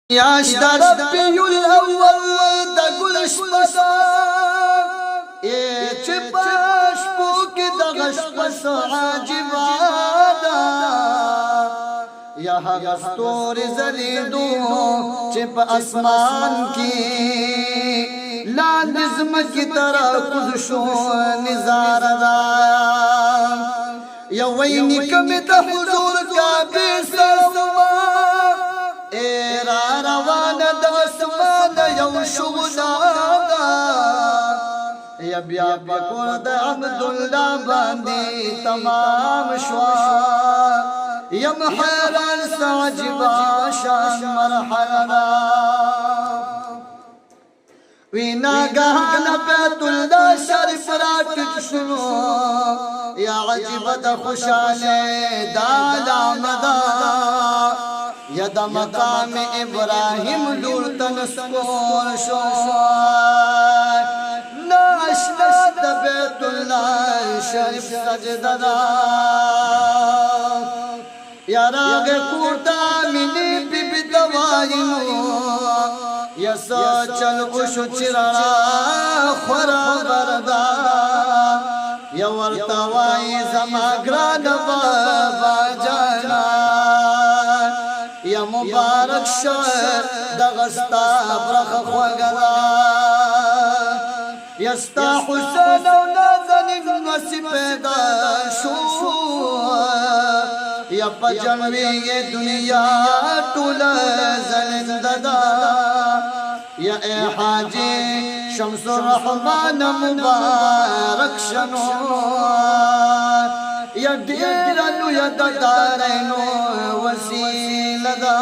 ياشت ربي الأول دقل شپسا چپاش پوک دغش پس عاجبادا یہاں گستور زریدو چپ اسمان کی لاندزم کی طرح کدشو نزاردا یا وینی کمت حضور کا بیسرما ایرا روان دسمان یو شغدادا یا بیا بکرد عبداللہ باندی تمام شوا یا محرر سعجبا شان مرحلنا وینا گہانا بیت اللہ شریف راکت شنو یا عجبت خوشالے دالا مدا یا دا مقام ابراہیم لورتن سکور شوار ناشنا دا بیت اللہ شریف سجددا یا راگ کوتا منی بی بی دوائنو یا سوچل گوشو چرا خورا بردا یا ورطوائی زماگران بابا جانا یا مبارک شر دغستا برخ خوگلا یا ستا حسین و نازن نسی پیدا شو یا پجنوی دنیا تولا زلنددا یا اے حاجی شمس الرحمن مبارک شنو یا دیرانو یا دارینو وسیل دا